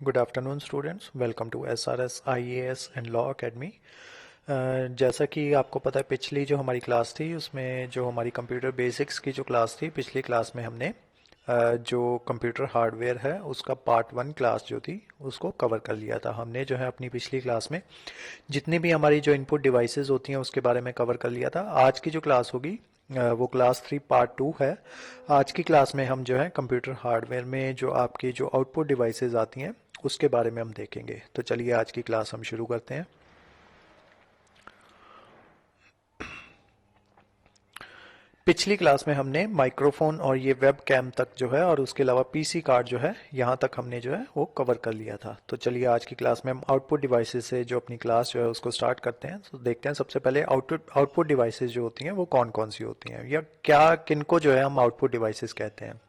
Good afternoon students, welcome to SRS IAS and law academy. जैसा कि आपको पता है, पिछली जो हमारी क्लास थी उसमें जो हमारी कंप्यूटर बेसिक्स की जो क्लास थी, पिछली क्लास में हमने जो कंप्यूटर हार्डवेयर है उसका पार्ट 1 क्लास जो थी उसको कवर कर लिया था। हमने जो है अपनी पिछली क्लास में जितनी भी हमारी जो इनपुट डिवाइसेस होती हैं उसके बारे में कवर कर लिया था। आज की जो क्लास होगी वो क्लास 3 पार्ट 2 है। आज की क्लास में हम जो है कंप्यूटर हार्डवेयर में जो आपकी जो आउटपुट डिवाइसेस आती हैं उसके बारे में हम देखेंगे। तो चलिए आज की क्लास हम शुरू करते हैं। पिछली क्लास में हमने माइक्रोफोन और ये वेब कैम तक जो है और उसके अलावा पीसी कार्ड जो है यहाँ तक हमने जो है वो कवर कर लिया था। तो चलिए आज की क्लास में हम आउटपुट डिवाइसेस से जो अपनी क्लास जो है उसको स्टार्ट करते हैं। तो देखते हैं सबसे पहले आउटपुट डिवाइसेस जो होती हैं वो कौन कौन सी होती हैं या क्या किनको जो है हम आउटपुट डिवाइसेस कहते हैं।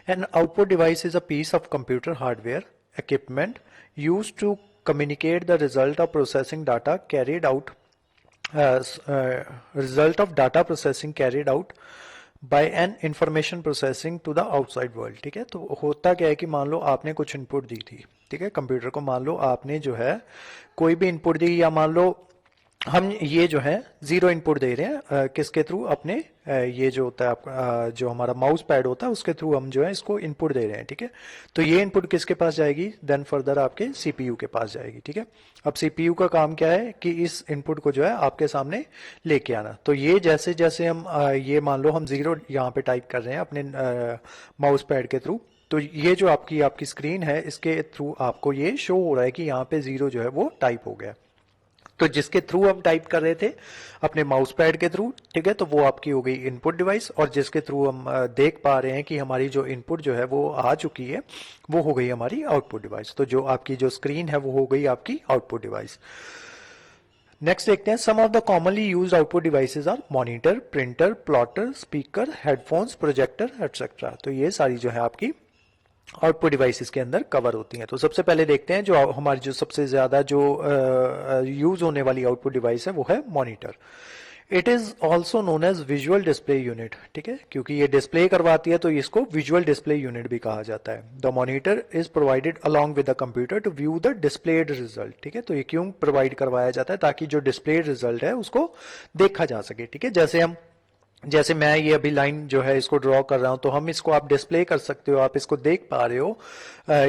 An output device is a piece of computer hardware equipment use to communicate the result of processing data carried out result of data processing carried out by an information processing to the outside world। ठीक है, तो होता क्या है कि मान लो आपने कुछ इनपुट दी थी, ठीक है, कंप्यूटर को मान लो आपने जो है कोई भी इनपुट दी, या मान लो हम ये जो है जीरो इनपुट दे रहे हैं किसके थ्रू, अपने ये जो होता है आपका जो हमारा माउस पैड होता है उसके थ्रू हम जो है इसको इनपुट दे रहे हैं। ठीक है, तो ये इनपुट किसके पास जाएगी, देन फर्दर आपके सीपीयू के पास जाएगी। ठीक है, अब सीपीयू का काम क्या है कि इस इनपुट को जो है आपके सामने लेके आना। तो ये जैसे जैसे हम ये मान लो हम जीरो यहाँ पे टाइप कर रहे हैं अपने माउस पैड के थ्रू, तो ये जो आपकी स्क्रीन है इसके थ्रू आपको ये शो हो रहा है कि यहाँ पे जीरो जो है वो टाइप हो गया। तो जिसके थ्रू हम टाइप कर रहे थे अपने माउस पैड के थ्रू, ठीक है, तो वो आपकी हो गई इनपुट डिवाइस, और जिसके थ्रू हम देख पा रहे हैं कि हमारी जो इनपुट जो है वो आ चुकी है वो हो गई हमारी आउटपुट डिवाइस। तो जो आपकी जो स्क्रीन है वो हो गई आपकी आउटपुट डिवाइस। नेक्स्ट देखते हैं, some of the commonly used output devices are monitor, printer, plotter, speaker, headphones, projector etcetera. तो ये सारी जो है आपकी आउटपुट डिवाइसेस के अंदर कवर होती हैं। तो सबसे पहले देखते हैं जो हमारी जो सबसे ज्यादा जो यूज होने वाली आउटपुट डिवाइस है वो है monitor. It is also known as visual display unit. ठीक है, क्योंकि ये डिस्प्ले करवाती है तो इसको विजुअल डिस्प्ले यूनिट भी कहा जाता है। The monitor is provided along with the computer to view the displayed result. ठीक है, तो ये क्यों प्रोवाइड करवाया जाता है, ताकि जो डिस्प्लेड रिजल्ट है उसको देखा जा सके। ठीक है, जैसे मैं ये अभी लाइन जो है इसको ड्रॉ कर रहा हूं, तो हम इसको आप डिस्प्ले कर सकते हो, आप इसको देख पा रहे हो।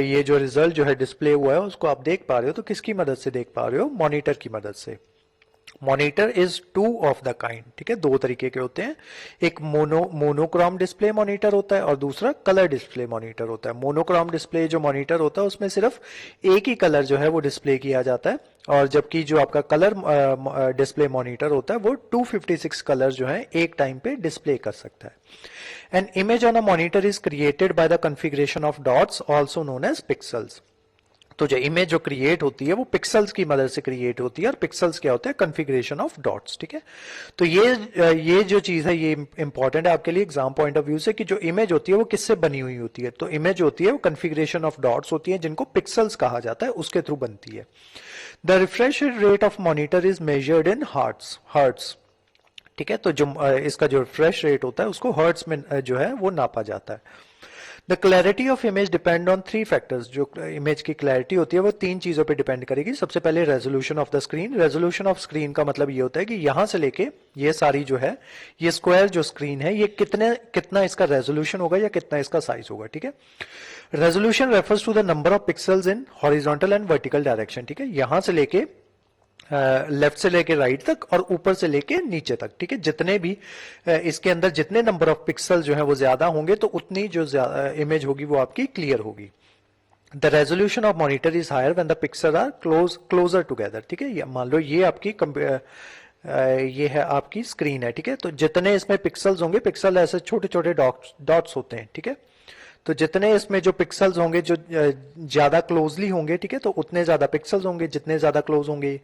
ये जो रिजल्ट जो है डिस्प्ले हुआ है उसको आप देख पा रहे हो, तो किसकी मदद से देख पा रहे हो, मॉनिटर की मदद से। Monitor is two of the kind. ठीक है, दो तरीके के होते हैं, एक मोनोक्रोम डिस्प्ले मॉनिटर होता है और दूसरा कलर डिस्प्ले मॉनिटर होता है। मोनोक्रोम डिस्प्ले जो मॉनिटर होता है उसमें सिर्फ एक ही कलर जो है वो डिस्प्ले किया जाता है, और जबकि जो आपका कलर डिस्प्ले मॉनिटर होता है वो 256 कलर जो है एक टाइम पे डिस्प्ले कर सकता है। An image on a monitor is created by the configuration of dots also known as pixels. तो जो इमेज जो क्रिएट होती है वो पिक्सल्स की मदद से क्रिएट होती है, और पिक्सल्स क्या होता है, कॉन्फ़िगरेशन ऑफ डॉट्स। ठीक है, तो ये जो चीज है ये इंपॉर्टेंट है आपके लिए एग्जाम पॉइंट ऑफ व्यू से, कि जो इमेज होती है वो किससे बनी हुई होती है। तो इमेज होती है वो कॉन्फ़िगरेशन ऑफ डॉट्स होती है जिनको पिक्सल्स कहा जाता है, उसके थ्रू बनती है। The refresh rate of monitor is measured in hertz. ठीक है, तो जो इसका जो रिफ्रेश रेट होता है उसको हर्ट्स में जो है वो नापा जाता है। The clarity of image depend on three factors. जो इमेज की क्लैरिटी होती है वो तीन चीजों पे डिपेंड करेगी। सबसे पहले resolution of the screen. Resolution of screen का मतलब ये होता है कि यहां से लेके ये सारी जो है ये स्क्वायर जो स्क्रीन है ये कितना इसका रेजोल्यूशन होगा या कितना इसका साइज होगा। ठीक है, resolution refers to the number of pixels in horizontal and vertical direction. ठीक है, यहां से लेके लेफ्ट से लेके राइट तक और ऊपर से लेके नीचे तक। ठीक है, जितने भी इसके अंदर जितने नंबर ऑफ पिक्सल जो है वो ज्यादा होंगे तो उतनी जो इमेज होगी वो आपकी क्लियर होगी। The resolution of monitor is higher when the pixel are closer together. ठीक है, मान लो ये आपकी ये है आपकी स्क्रीन है। ठीक है, तो जितने इसमें पिक्सल्स होंगे, पिक्सल ऐसे छोटे छोटे डॉट्स होते हैं। ठीक है, तो जितने इसमें जो पिक्सल्स होंगे जो ज्यादा क्लोजली होंगे, ठीक है, तो उतने ज्यादा पिक्सल्स होंगे जितने ज्यादा क्लोज होंगे,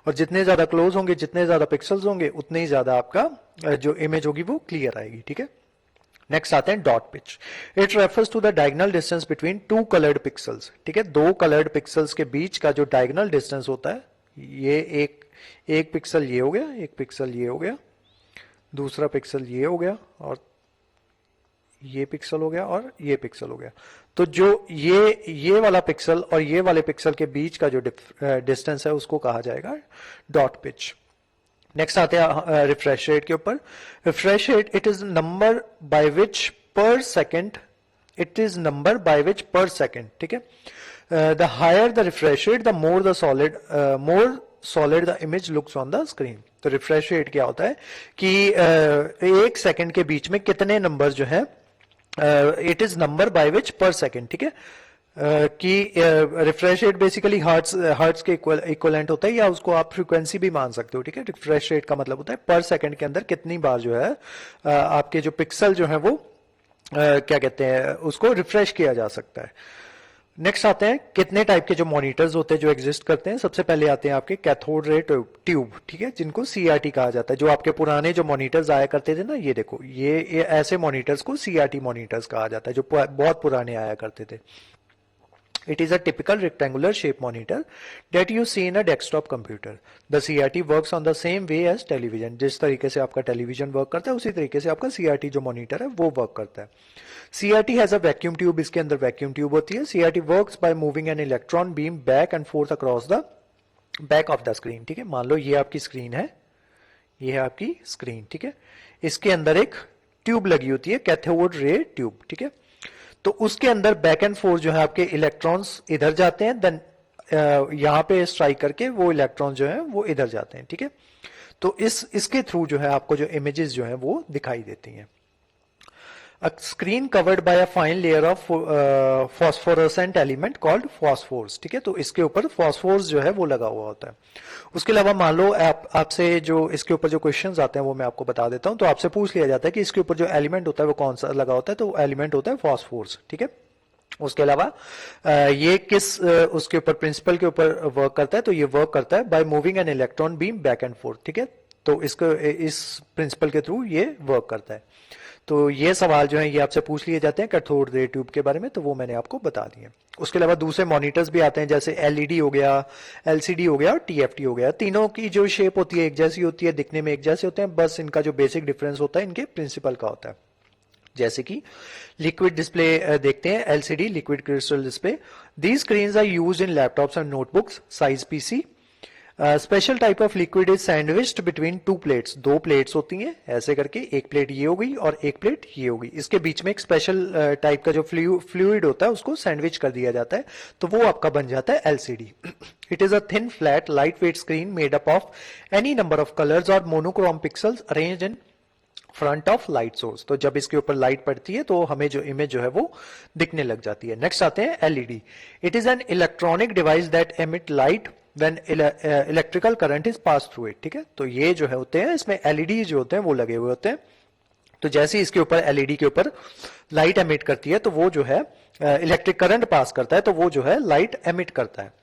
और जितने ज्यादा क्लोज होंगे जितने ज्यादा पिक्सल्स होंगे उतने ही ज्यादा आपका जो इमेज होगी वो क्लियर आएगी। ठीक है, नेक्स्ट आते हैं dot pitch. It refers to the diagonal distance between two coloured pixels. ठीक है, दो कलर्ड पिक्सल्स के बीच का जो डायगोनल डिस्टेंस होता है, ये एक पिक्सल ये हो गया, एक पिक्सल ये हो गया, दूसरा पिक्सल ये हो गया, और ये पिक्सल हो गया और ये पिक्सल हो गया। तो जो ये वाला पिक्सल और ये वाले पिक्सल के बीच का जो डिस्टेंस है उसको कहा जाएगा डॉट पिच। नेक्स्ट आते हैं रिफ्रेश रेट के ऊपर। Refresh rate it is number by which per second, it is number by which per second, ठीक है। The higher the refresh rate the more solid the image looks on the screen. तो refresh rate क्या होता है कि एक second के बीच में कितने नंबर जो है, it is number by which पर सेकंड, ठीक है। कि रिफ्रेश रेट बेसिकली हर्ट्स के इक्वलेंट होता है, या उसको आप फ्रीक्वेंसी भी मान सकते हो, ठीक है। रिफ्रेश रेट का मतलब होता है पर सेकंड के अंदर कितनी बार जो है आपके जो पिक्सल जो है वो क्या कहते हैं उसको रिफ्रेश किया जा सकता है। नेक्स्ट आते हैं कितने टाइप के जो मॉनिटर्स होते हैं जो एग्जिस्ट करते हैं। सबसे पहले आते हैं आपके कैथोड रे ट्यूब, ठीक है, जिनको सीआरटी कहा जाता है। जो आपके पुराने जो मॉनिटर्स आया करते थे ना, ये देखो ये ऐसे मॉनिटर्स को सीआरटी मॉनिटर्स कहा जाता है जो बहुत पुराने आया करते थे। It is a typical rectangular shape monitor that you see in a desktop computer. The CRT works on the same way as television. जिस तरीके से आपका टेलीविजन वर्क करता है उसी तरीके से आपका CRT जो मॉनिटर है वो वर्क करता है। CRT has a vacuum tube, इसके अंदर वैक्यूम ट्यूब होती है। CRT works by moving an electron beam back and forth across the back of the screen, ठीक है। मान लो ये आपकी स्क्रीन है, ये है आपकी स्क्रीन, ठीक है। इसके अंदर एक ट्यूब लगी होती है, कैथोड रे ट्यूब, ठीक है। तो उसके अंदर बैक एंड फोर्थ जो है आपके इलेक्ट्रॉन्स इधर जाते हैं, देन यहां पे स्ट्राइक करके वो इलेक्ट्रॉन जो है वो इधर जाते हैं, ठीक है। तो इसके थ्रू जो है आपको जो इमेजेस जो है वो दिखाई देती हैं। A screen covered by a fine layer of phosphorescent element called phosphors, ठीक है। तो इसके ऊपर phosphors जो है वो लगा हुआ होता है। उसके अलावा मान लो आपसे जो इसके ऊपर जो क्वेश्चंस आते हैं वो मैं आपको बता देता हूं। तो आपसे पूछ लिया जाता है कि इसके ऊपर जो एलिमेंट होता है वो कौन सा लगा होता है, तो एलिमेंट होता है फॉस्फोरस, ठीक है। उसके अलावा ये किस उसके ऊपर प्रिंसिपल के ऊपर वर्क करता है, तो ये वर्क करता है by moving an electron beam back and fourth, ठीक है। तो इसको इस प्रिंसिपल के थ्रू ये वर्क करता है। तो ये सवाल जो है ये आपसे पूछ लिए जाते हैं कैथोड रे ट्यूब के बारे में, तो वो मैंने आपको बता दिए। उसके अलावा दूसरे मॉनिटर्स भी आते हैं, जैसे एलईडी हो गया, एलसीडी हो गया और टीएफटी हो गया। तीनों की जो शेप होती है एक जैसी होती है, दिखने में एक जैसे होते हैं, बस इनका जो बेसिक डिफरेंस होता है इनके प्रिंसिपल का होता है। जैसे कि लिक्विड डिस्प्ले देखते हैं, LCD liquid crystal display. These screens are used in laptops and notebooks, size PC. Special type of liquid is sandwiched between two plates, दो प्लेट्स होती हैं ऐसे करके, एक प्लेट ये हो गई और एक प्लेट ये हो गई। इसके बीच में एक स्पेशल टाइप का जो फ्लूइड होता है उसको सैंडविच कर दिया जाता है, तो वो आपका बन जाता है LCD. It is a thin flat light weight screen made up of any number of colours और monochrome pixels arranged in front of light source. तो जब इसके ऊपर लाइट पड़ती है तो हमें जो इमेज जो है वो दिखने लग जाती है। नेक्स्ट आते हैं LED. It is an electronic device that emit light when electrical current is pass through it, ठीक है। तो ये जो है होते हैं, इसमें एलईडी जो होते हैं वो लगे हुए होते हैं। तो जैसे ही इसके ऊपर एलईडी के ऊपर लाइट एमिट करती है तो वो जो है इलेक्ट्रिक करंट पास करता है, तो वो जो है लाइट एमिट करता है।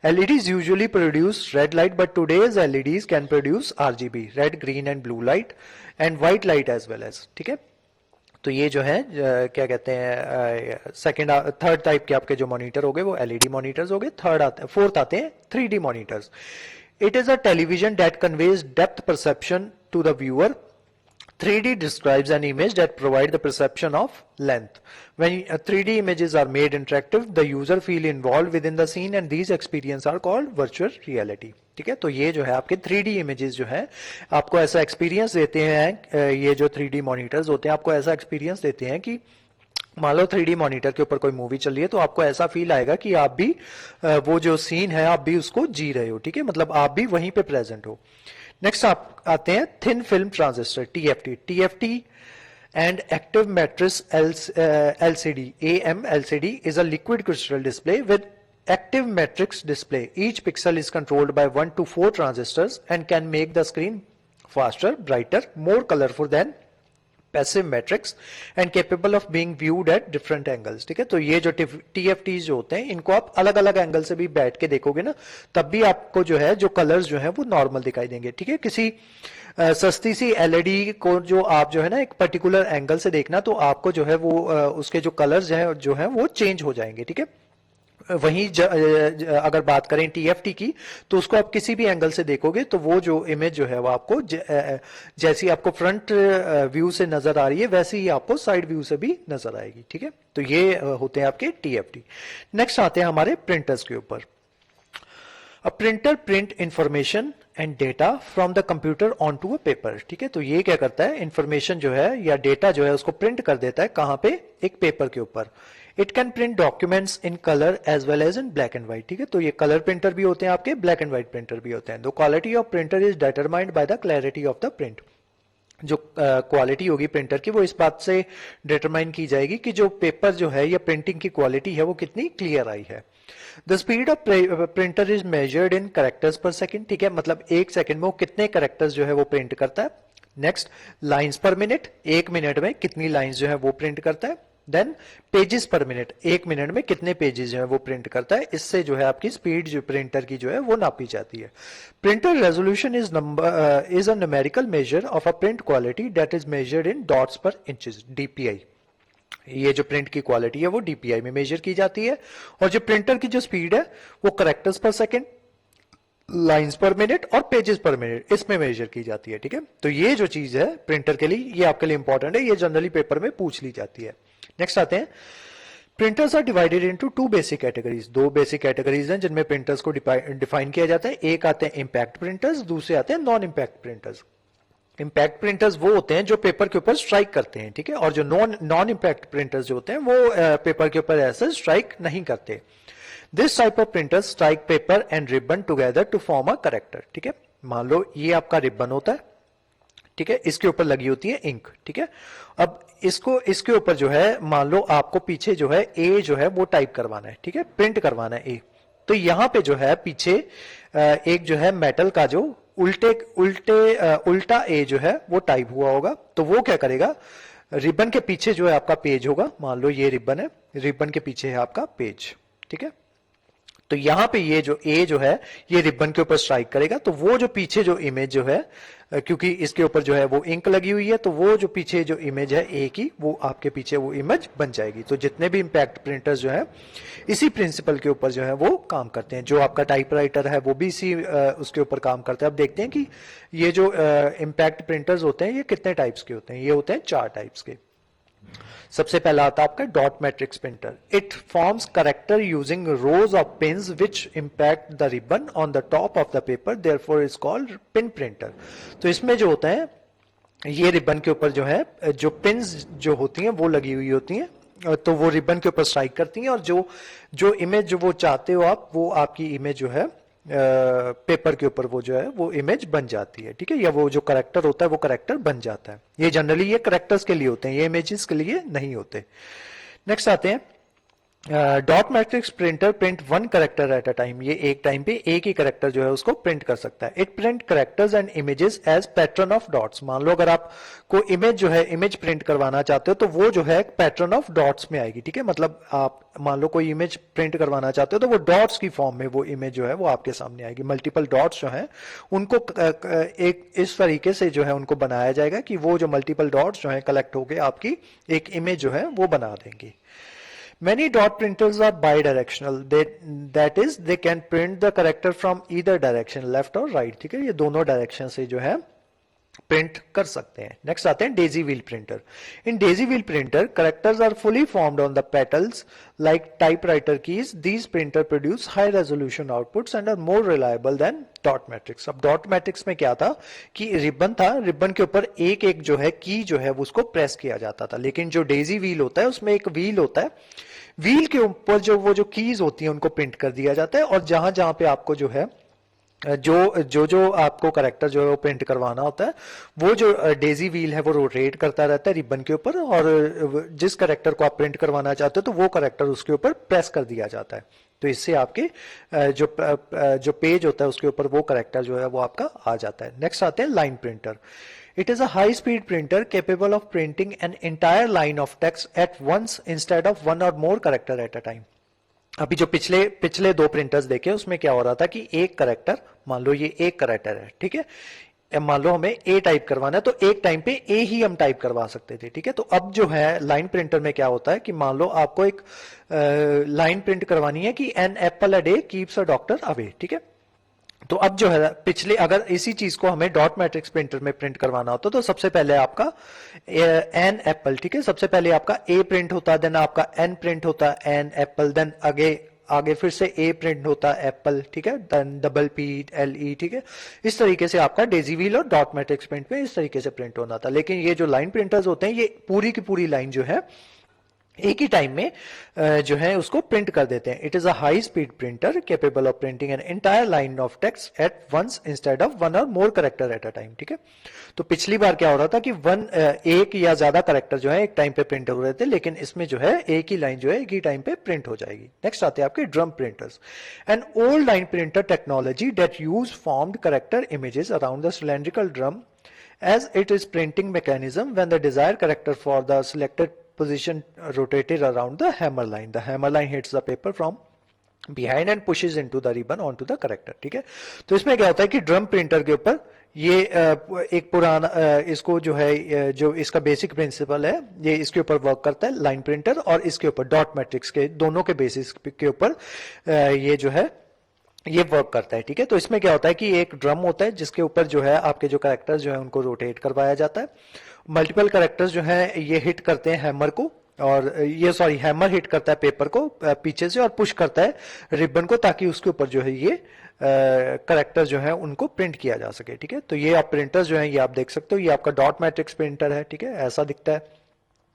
LEDs usually produce red light, but today's LEDs can produce RGB, red, green and blue light and white light as well as, ठीक है। तो ये जो है क्या कहते हैं सेकंड थर्ड टाइप के आपके जो मॉनिटर हो गए वो एलईडी मॉनिटर्स हो गए। फोर्थ आते हैं 3D monitors. It is a television that conveys depth perception to the viewer. 3D describes an image that provides the perception of length. When 3D images are made interactive, the user feel involved within the scene and these experiences are called virtual reality. ठीक है, तो ये जो है आपके 3D images जो है आपको ऐसा एक्सपीरियंस देते हैं, ये जो 3D मॉनिटर्स होते हैं आपको ऐसा एक्सपीरियंस देते हैं कि मान लो 3D मॉनिटर के ऊपर कोई मूवी चल रही है तो आपको ऐसा फील आएगा कि आप भी वो जो सीन है आप भी उसको जी रहे हो, ठीक है, मतलब आप भी वहीं पे प्रेजेंट हो। नेक्स्ट आप आते हैं thin film transistor, TFT and active matrix LCD, AMLCD is a liquid crystal display with active matrix display. Each pixel is controlled by 1 to 4 transistors and can make the screen faster, brighter, more colorful than passive matrix and capable of being viewed at different angles, ठीक है। तो ये जो टीएफटीज जो होते हैं इनको आप अलग अलग एंगल से भी बैठ के देखोगे ना, तब भी आपको जो है जो कलर्स जो है वो नॉर्मल दिखाई देंगे, ठीक है। किसी सस्ती सी एलईडी को जो आप जो है ना एक पर्टिकुलर एंगल से देखना तो आपको जो है वो उसके जो कलर्स हैं जो है वो चेंज हो जाएंगे, ठीक है। वहीं अगर बात करें टीएफटी की, तो उसको आप किसी भी एंगल से देखोगे तो वो जो इमेज जो है वो आपको जैसी आपको फ्रंट व्यू से नजर आ रही है वैसे ही आपको साइड व्यू से भी नजर आएगी। ठीक है, तो ये होते हैं आपके टीएफटी। नेक्स्ट आते हैं हमारे प्रिंटर्स के ऊपर। A printer print information and data from the computer on to a paper. ठीक है, तो ये क्या करता है, इंफॉर्मेशन जो है या डेटा जो है उसको प्रिंट कर देता है कहां पे, एक पेपर के ऊपर। It can print documents in colour as well as in black and white. ठीक है, तो ये कलर प्रिंटर भी होते हैं आपके, ब्लैक एंड व्हाइट प्रिंटर भी होते हैं। The quality of printer is determined by the clarity of the print. जो क्वालिटी होगी प्रिंटर की वो इस बात से डिटरमाइन की जाएगी कि जो पेपर जो है या प्रिंटिंग की क्वालिटी है वो कितनी क्लियर आई है। The speed of printer is measured in characters पर सेकंड। ठीक है, मतलब एक सेकंड में वो कितने कैरेक्टर्स जो है वो प्रिंट करता है। नेक्स्ट, लाइंस पर मिनट, एक मिनट में कितनी लाइंस जो है वो प्रिंट करता है। देन पेजेस पर मिनट, एक मिनट में कितने पेजेस जो है वो प्रिंट करता है। इससे जो है आपकी स्पीड जो प्रिंटर की जो है वो नापी जाती है। Printer resolution is a numerical measure of a print quality that is measured in dots पर इंचेस, डीपीआई। ये जो प्रिंट की क्वालिटी है वो डीपीआई में मेजर की जाती है। और जो प्रिंटर की जो स्पीड है वो कैरेक्टर्स पर सेकंड, लाइंस पर मिनट और पेजेस पर मिनट इसमें मेजर की जाती है। ठीक है, तो ये जो चीज है प्रिंटर के लिए ये आपके लिए इंपॉर्टेंट है, ये जनरली पेपर में पूछ ली जाती है। नेक्स्ट आते हैं, printers are divided into two basic categories. दो बेसिक कैटेगरीज हैं जिनमें प्रिंटर्स को डिफाइन किया जाता है। एक आते हैं इंपैक्ट प्रिंटर्स, दूसरे आते हैं non impact printers. Impact printers वो होते हैं जो पेपर के ऊपर स्ट्राइक करते हैं। ठीक है, और जो नॉन इंपैक्ट प्रिंटर्स जो होते हैं वो पेपर के ऊपर ऐसे स्ट्राइक नहीं करते। This type of printers strike paper and ribbon together to form a character. ठीक है, मान लो ये आपका रिबन होता है, ठीक है, इसके ऊपर लगी होती है इंक। ठीक है, अब इसके ऊपर जो है मान लो आपको पीछे जो है ए जो है वो टाइप करवाना है। ठीक है, प्रिंट करवाना है ए। तो यहां पे जो है पीछे एक जो है मेटल का जो उल्टा ए जो है वो टाइप हुआ होगा। तो वो क्या करेगा, रिबन के पीछे जो है आपका पेज होगा, मान लो ये रिबन है, रिबन के पीछे है आपका पेज। ठीक है, तो यहां पे ये जो ए जो है ये रिबन के ऊपर स्ट्राइक करेगा, तो वो जो पीछे जो इमेज जो है, क्योंकि इसके ऊपर जो है वो इंक लगी हुई है, तो वो जो पीछे जो इमेज है ए की वो आपके पीछे वो इमेज बन जाएगी। तो जितने भी इंपैक्ट प्रिंटर्स जो है इसी प्रिंसिपल के ऊपर जो है वो काम करते हैं। जो आपका टाइपराइटर है वो भी इसी उसके ऊपर काम करता है। अब देखते हैं कि ये जो इंपैक्ट प्रिंटर्स होते हैं ये कितने टाइप्स के होते हैं। ये होते हैं 4 टाइप्स के। सबसे पहला आता है आपका dot matrix printer. It forms character using rose of pins which impact the ribbon on the top of the paper, therefore is called pin printer. तो इसमें जो होता है ये रिबन के ऊपर जो है जो पिन्स जो होती हैं वो लगी हुई होती हैं, तो वो रिबन के ऊपर स्ट्राइक करती हैं और जो इमेज जो वो चाहते हो आप, वो आपकी इमेज जो है पेपर के ऊपर वो जो है वो इमेज बन जाती है। ठीक है, या वो जो करेक्टर होता है वो करेक्टर बन जाता है। ये जनरली ये करेक्टर्स के लिए होते हैं, ये इमेजेस के लिए नहीं होते। नेक्स्ट आते हैं, dot matrix printer print one character at a time. ये एक टाइम पे एक ही करेक्टर जो है उसको प्रिंट कर सकता है। It print characters and images as pattern of dots. मान लो अगर आप को इमेज जो है इमेज प्रिंट करवाना चाहते हो तो वो जो है पैटर्न ऑफ डॉट्स में आएगी। ठीक है, मतलब आप मान लो कोई इमेज प्रिंट करवाना चाहते हो तो वो डॉट्स की फॉर्म में वो इमेज जो है वो आपके सामने आएगी। मल्टीपल डॉट्स जो है उनको एक इस तरीके से जो है उनको बनाया जाएगा कि वो जो मल्टीपल डॉट्स जो है कलेक्ट होकर आपकी एक इमेज जो है वो बना देंगी। Many dot printers are bidirectional. That is, they can print the character from either direction, left or right. ठीक है, ये दोनों डायरेक्शन से जो है प्रिंट कर सकते हैं। नेक्स्ट आते हैं daisy wheel printer. In daisy wheel printer characters are fully formed on the petals like typewriter keys. These printer produce high resolution outputs and are more reliable than dot matrix. अब dot matrix में क्या था कि ribbon था, ribbon के ऊपर एक एक जो है की जो है उसको प्रेस किया जाता था। लेकिन जो डेजी व्हील होता है उसमें एक व्हील होता है, व्हील के ऊपर जो वो जो कीज होती हैं उनको प्रिंट कर दिया जाता है। और जहां जहां पे आपको जो है जो आपको करेक्टर जो है वो प्रिंट करवाना होता है वो जो डेजी व्हील है वो रोटेट करता रहता है रिबन के ऊपर, और जिस करेक्टर को आप प्रिंट करवाना चाहते हो तो वो करेक्टर उसके ऊपर प्रेस कर दिया जाता है। तो इससे आपके जो पेज होता है उसके ऊपर वो करेक्टर जो है वो आपका आ जाता है। नेक्स्ट आते हैं line printer. It is a high-speed printer capable of printing an entire line of text at once instead of one or more character at a time. अभी जो पिछले 2 प्रिंटर्स देखे उसमें क्या हो रहा था कि एक करेक्टर, मान लो ये एक करेक्टर है, ठीक है, मान लो हमें ए टाइप करवाना है तो एक टाइम पे ए ही हम टाइप करवा सकते थे, ठीक है। तो अब जो है लाइन प्रिंटर में क्या होता है कि मान लो आपको एक लाइन प्रिंट करवानी है कि an apple a day keeps a doctor away, ठीक है। तो अब जो है पिछले अगर इसी चीज को हमें डॉट मैट्रिक्स प्रिंटर में प्रिंट करवाना होता तो सबसे पहले आपका एन एप्पल, ठीक है, सबसे पहले आपका ए प्रिंट होता है, देन आपका एन प्रिंट होता है, एन एप्पल, देन आगे आगे फिर से ए प्रिंट होता है एप्पल, ठीक है, then double P L E, ठीक है। इस तरीके से आपका डेजी व्हील और डॉट मैट्रिक्स प्रिंट में इस तरीके से प्रिंट होना था। लेकिन ये जो लाइन प्रिंटर्स होते हैं ये पूरी की पूरी लाइन जो है एक ही टाइम में जो है उसको प्रिंट कर देते हैं। It is a high speed printer capable of printing an entire line of text at once instead of one or more character at a time, ठीक है। तो पिछली बार क्या हो रहा था कि एक या ज्यादा करेक्टर जो है एक टाइम पे प्रिंट हो रहे थे, लेकिन इसमें जो है एक ही लाइन जो है एक ही टाइम पे प्रिंट हो जाएगी। नेक्स्ट आते हैं आपके drum printers. An old line printer technology that use formed character images around the cylindrical drum as it is printing mechanism when the desired character for the selected position rotated around the hammer line. The hammer line hits the paper from behind and pushes into the ribbon onto the character, ठीक है। तो इसमें क्या होता है कि drum printer के ऊपर ये एक पुराना इसको जो है जो इसका बेसिक प्रिंसिपल है ये इसके ऊपर वर्क करता है लाइन प्रिंटर, और इसके ऊपर डॉट मैट्रिक्स के दोनों के बेसिस के ऊपर ये जो है ये वर्क करता है, ठीक है। तो इसमें क्या होता है कि एक ड्रम होता है जिसके ऊपर जो है आपके जो कैरेक्टर्स जो है उनको रोटेट करवाया जाता है। मल्टीपल कैरेक्टर्स जो है ये हिट करते हैं हैमर को, और ये सॉरी हैमर हिट करता है पेपर को पीछे से और पुश करता है रिबन को, ताकि उसके ऊपर जो है ये कैरेक्टर जो है उनको प्रिंट किया जा सके, ठीक है। तो ये आप प्रिंटर्स जो है ये आप देख सकते हो, ये आपका डॉट मैट्रिक्स प्रिंटर है, ठीक है, ऐसा दिखता है।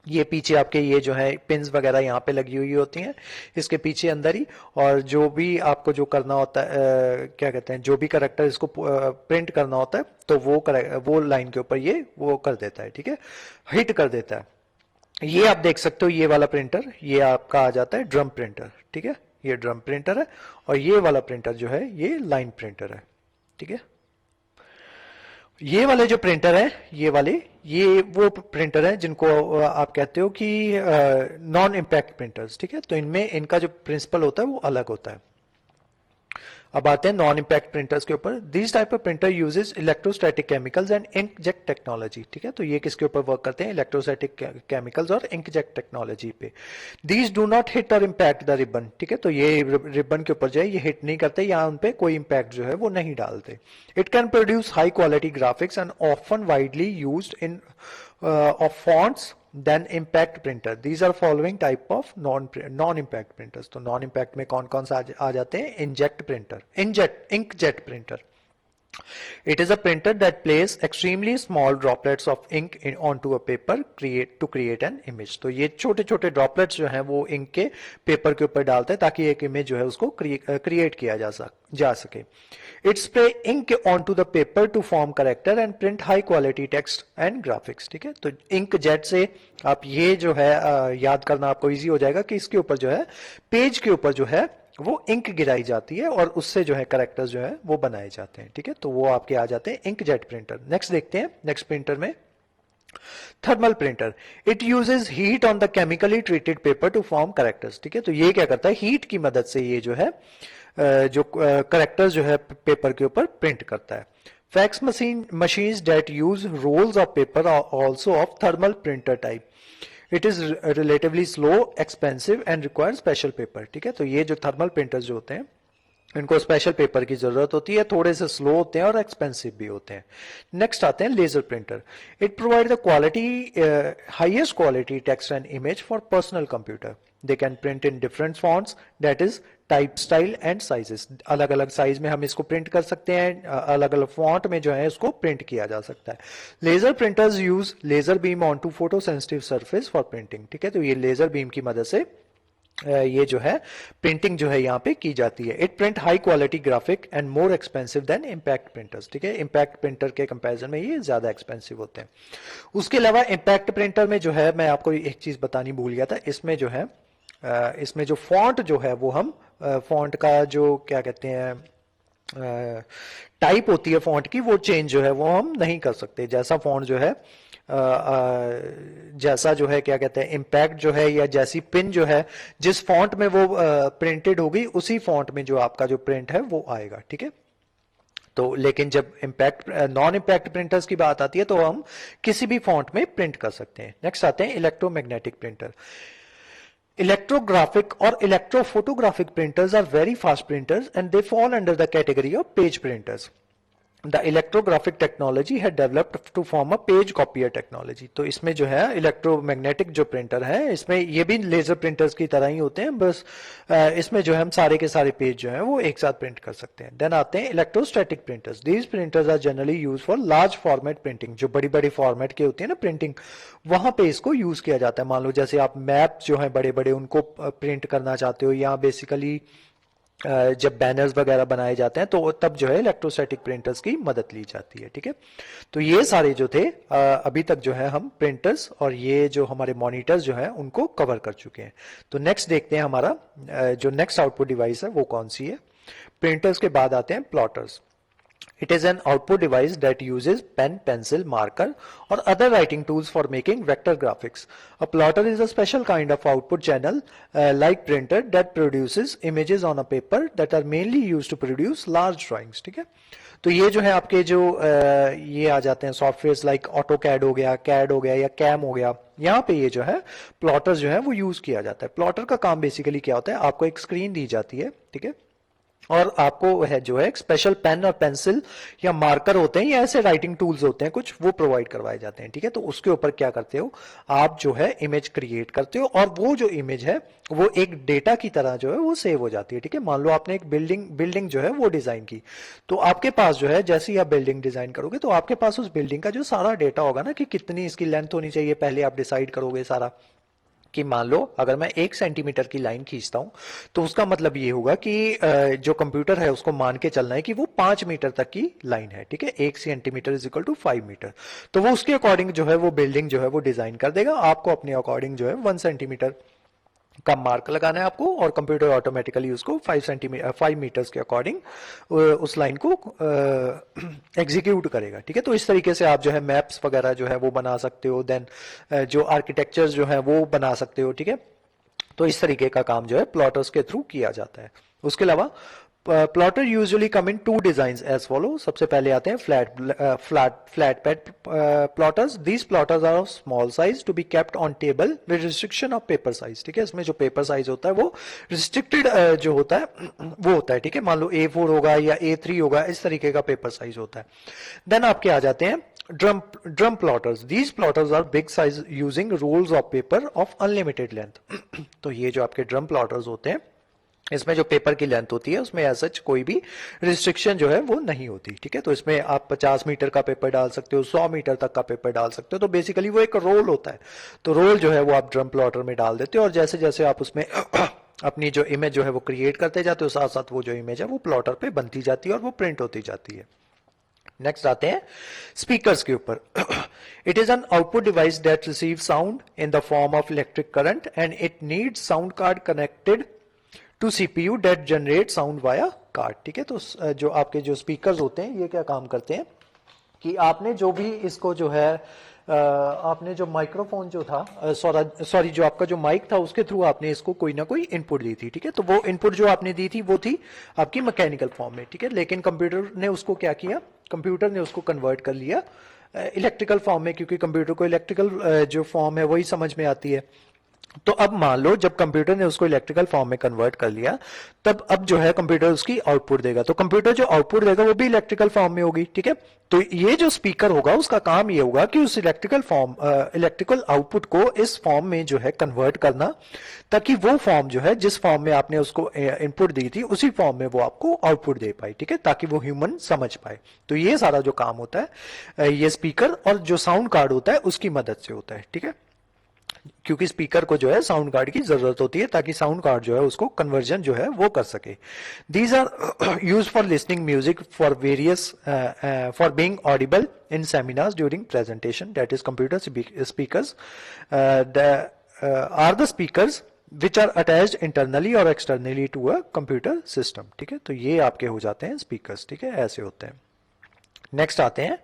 ये पीछे आपके ये जो है पिन्स वगैरह यहाँ पे लगी हुई होती हैं इसके पीछे अंदर ही, और जो भी आपको जो करना होता है क्या कहते हैं जो भी करेक्टर इसको प्रिंट करना होता है तो वो लाइन के ऊपर ये वो कर देता है, ठीक है, हिट कर देता है। ये आप देख सकते हो ये वाला प्रिंटर ये आपका आ जाता है ड्रम प्रिंटर, ठीक है, ये ड्रम प्रिंटर है, और ये वाला प्रिंटर जो है ये लाइन प्रिंटर है, ठीक है। ये वाले जो प्रिंटर है ये वाले ये वो प्रिंटर है जिनको आप कहते हो कि नॉन इम्पैक्ट प्रिंटर्स, ठीक है। तो इनमें इनका जो प्रिंसिपल होता है वो अलग होता है। अब आते हैं नॉन इम्पैक्ट प्रिंटर्स के ऊपर। This type of printer uses electrostatic chemicals and inkjet technology, ठीक है। तो ये किसके ऊपर वर्क करते हैं, इलेक्ट्रोस्टैटिक केमिकल्स और इंकजेट टेक्नोलॉजी पे। दीज डू नॉट हिट और इम्पैक्ट द रिबन, ठीक है। तो ये रिबन के ऊपर जो है ये हिट नहीं करते या उन पे कोई इम्पैक्ट जो है वो नहीं डालते। It can produce high quality graphics and often widely used in of fonts than impact printer. These are following type of non impact printers. तो नॉन इम्पैक्ट में कौन कौन सा आ जाते हैं, inject printer, inkjet printer. It is a printer that places extremely small droplets of ink onto a paper to create an image. तो ये छोटे छोटे droplets जो हैं वो ink के पेपर के ऊपर डालते हैं ताकि एक इमेज जो है उसको क्रिएट किया जा सके। It spray ink onto the paper to form character and print high quality text and graphics, ठीक है। तो इंक जेट से आप ये जो है याद करना आपको इजी हो जाएगा कि इसके ऊपर जो है पेज के ऊपर जो है वो इंक गिराई जाती है और उससे जो है कैरेक्टर्स जो है वो बनाए जाते हैं, ठीक है। तो वो आपके आ जाते हैं इंकजेट प्रिंटर। नेक्स्ट देखते हैं, नेक्स्ट प्रिंटर में thermal printer. It uses heat on the chemically treated paper two form characters, ठीक है। तो ये क्या करता है, हीट की मदद से ये जो है जो कैरेक्टर्स जो है पेपर के ऊपर प्रिंट करता है। Fax machines that use rolls of paper are also of thermal printer type. It is relatively slow, expensive and require special paper, ठीक है। तो ये जो थर्मल प्रिंटर्स जो होते हैं इनको स्पेशल पेपर की जरूरत होती है, थोड़े से स्लो होते हैं और एक्सपेंसिव भी होते हैं। नेक्स्ट आते हैं laser printer. It provide the quality highest quality text and image for personal computer. They can print in different fonts that is type, style and sizes. अलग अलग साइज में हम इसको प्रिंट कर सकते हैं, अलग अलग फॉन्ट में जो है इसको प्रिंट किया जा सकता है। Laser printers use laser beam on to photo sensitive surface for printing, ठीक है। तो ये लेजर बीम की मदद से ये जो है प्रिंटिंग जो है यहाँ पे की जाती है। It print high quality graphic and more expensive than impact printers, ठीक है। इम्पैक्ट प्रिंटर के कंपैरिजन में ये ज्यादा एक्सपेंसिव होते हैं। उसके अलावा इम्पैक्ट प्रिंटर में जो है मैं आपको एक चीज बतानी भूल गया था, इसमें जो है इसमें जो फॉन्ट जो है वो हम फॉन्ट का जो क्या कहते हैं टाइप होती है फॉन्ट की वो चेंज जो है वो हम नहीं कर सकते। जैसा फॉन्ट जो है जैसा जो है क्या कहते हैं इम्पैक्ट जो है या जैसी पिन जो है जिस फॉन्ट में वो प्रिंटेड होगी उसी फॉन्ट में जो आपका जो प्रिंट है वो आएगा, ठीक है। तो लेकिन जब इम्पैक्ट नॉन इम्पैक्ट प्रिंटर्स की बात आती है तो हम किसी भी फॉन्ट में प्रिंट कर सकते हैं। नेक्स्ट आते हैं electromagnetic printer. Electrographic or electrophotographic printers are very fast printers and they fall under the category of page printers. The electrographic technology had developed to form a page copier technology. तो इसमें जो है electromagnetic जो printer है इसमें ये भी laser printers की तरह ही होते हैं, बस इसमें जो है हम सारे के सारे पेज जो है वो एक साथ प्रिंट कर सकते हैं। देन आते हैं electrostatic printers. These printers are generally use for large format printing. जो बड़ी बड़ी फॉर्मेट की होती है ना प्रिंटिंग, वहां पे इसको यूज किया जाता है। मान लो जैसे आप मैप जो है बड़े बड़े उनको प्रिंट करना चाहते हो, या बेसिकली जब बैनर्स वगैरह बनाए जाते हैं तो तब जो है इलेक्ट्रोस्टैटिक प्रिंटर्स की मदद ली जाती है। ठीक है, तो ये सारे जो थे अभी तक जो है हम प्रिंटर्स और ये जो हमारे मॉनिटर्स जो है उनको कवर कर चुके हैं। तो नेक्स्ट देखते हैं हमारा जो नेक्स्ट आउटपुट डिवाइस है वो कौन सी है। प्रिंटर्स के बाद आते हैं plotters. It is an output device that uses pen, pencil, marker or other writing tools for making vector graphics. A plotter is a special kind of output channel like printer that produces images on a paper that are mainly used to produce large drawings. ठीक है, तो ये जो है आपके जो ये आ जाते हैं सॉफ्टवेयर लाइक ऑटोकैड हो गया, कैड हो गया या कैम हो गया, यहाँ पे ये जो है प्लॉटर जो है वो यूज किया जाता है। प्लॉटर का काम बेसिकली क्या होता है, आपको एक स्क्रीन दी जाती है, ठीक है, और आपको है जो है एक स्पेशल पेन और पेंसिल या मार्कर होते हैं या ऐसे राइटिंग टूल्स होते हैं कुछ, वो प्रोवाइड करवाए जाते हैं। ठीक है, तो उसके ऊपर क्या करते हो आप जो है इमेज क्रिएट करते हो और वो जो इमेज है वो एक डेटा की तरह जो है वो सेव हो जाती है। ठीक है, मान लो आपने एक बिल्डिंग जो है वो डिजाइन की, तो आपके पास जो है जैसे ही आप बिल्डिंग डिजाइन करोगे तो आपके पास उस बिल्डिंग का जो सारा डेटा होगा ना कि कितनी इसकी लेंथ होनी चाहिए, पहले आप डिसाइड करोगे सारा कि मान लो अगर मैं 1 सेंटीमीटर की लाइन खींचता हूं तो उसका मतलब ये होगा कि जो कंप्यूटर है उसको मान के चलना है कि वो 5 मीटर तक की लाइन है। ठीक है, 1 centimetre is equal to 5 metre, तो वो उसके अकॉर्डिंग जो है वो बिल्डिंग जो है वो डिजाइन कर देगा। आपको अपने अकॉर्डिंग जो है 1 सेंटीमीटर का मार्क लगाना है आपको, और कंप्यूटर ऑटोमेटिकली उसको 5 मीटर्स के अकॉर्डिंग उस लाइन को एग्जीक्यूट करेगा। ठीक है, तो इस तरीके से आप जो है मैप्स वगैरह जो है वो बना सकते हो, देन जो आर्किटेक्चर्स जो है वो बना सकते हो। ठीक है, तो इस तरीके का काम जो है प्लॉटर्स के थ्रू किया जाता है। उसके अलावा plotter usually come in 2 design as follow. सबसे पहले आते हैं flat pad plotters. These plotters are of small size to be kept on table with restriction of paper size. ठीक है, इसमें जो पेपर साइज होता है वो रिस्ट्रिक्टेड जो होता है वो होता है। ठीक है, मान लो A4 होगा या A3 होगा, इस तरीके का पेपर साइज होता है। देन आपके आ जाते हैं drum plotters. These plotters are big size using rolls of paper of unlimited length. तो ये जो आपके ड्रम प्लॉटर्स होते हैं इसमें जो पेपर की लेंथ होती है उसमें एज सच कोई भी रिस्ट्रिक्शन जो है वो नहीं होती। ठीक है, तो इसमें आप 50 मीटर का पेपर डाल सकते हो, 100 मीटर तक का पेपर डाल सकते हो। तो बेसिकली वो एक रोल होता है, तो रोल जो है वो आप ड्रम प्लॉटर में डाल देते हो और जैसे जैसे आप उसमें अपनी जो इमेज जो है वो क्रिएट करते जाते हो, साथ साथ वो जो इमेज है वो प्लॉटर पे बनती जाती है और वो प्रिंट होती जाती है। नेक्स्ट आते हैं स्पीकर्स के ऊपर। It is an output device that receive sound in the form of electric current and it needs sound card connected to CPU that generate sound via card. ठीक है, तो जो आपके जो स्पीकर्स होते हैं ये क्या काम करते हैं कि आपने जो भी इसको जो है आपने जो माइक्रोफोन जो था सॉरी जो आपका जो माइक था उसके थ्रू आपने इसको कोई ना कोई इनपुट दी थी। ठीक है, तो वो इनपुट जो आपने दी थी वो थी आपकी मैकेनिकल फॉर्म में। ठीक है, लेकिन कंप्यूटर ने उसको क्या किया, कंप्यूटर ने उसको कन्वर्ट कर लिया इलेक्ट्रिकल फॉर्म में, क्योंकि कंप्यूटर को इलेक्ट्रिकल जो फॉर्म है वही समझ में आती है। तो अब मान लो जब कंप्यूटर ने उसको इलेक्ट्रिकल फॉर्म में कन्वर्ट कर लिया, तब अब जो है कंप्यूटर उसकी आउटपुट देगा, तो कंप्यूटर जो आउटपुट देगा वो भी इलेक्ट्रिकल फॉर्म में होगी। ठीक है, तो ये जो स्पीकर होगा उसका काम ये होगा कि उस इलेक्ट्रिकल आउटपुट को इस फॉर्म में जो है कन्वर्ट करना, ताकि वो फॉर्म जो है जिस फॉर्म में आपने उसको इनपुट दी थी उसी फॉर्म में वो आपको आउटपुट दे पाए। ठीक है, ताकि वो ह्यूमन समझ पाए। तो ये सारा जो काम होता है ये स्पीकर और जो साउंड कार्ड होता है उसकी मदद से होता है। ठीक है, क्योंकि स्पीकर को जो है साउंड कार्ड की जरूरत होती है ताकि साउंड कार्ड जो है उसको कन्वर्जन जो है वो कर सके। These are use for listening music for various for being audible in seminars during presentation. That is computer speakers are the speakers which are attached internally और externally to a computer system. ठीक है, तो ये आपके हो जाते हैं speakers. ठीक है, ऐसे होते हैं। नेक्स्ट आते हैं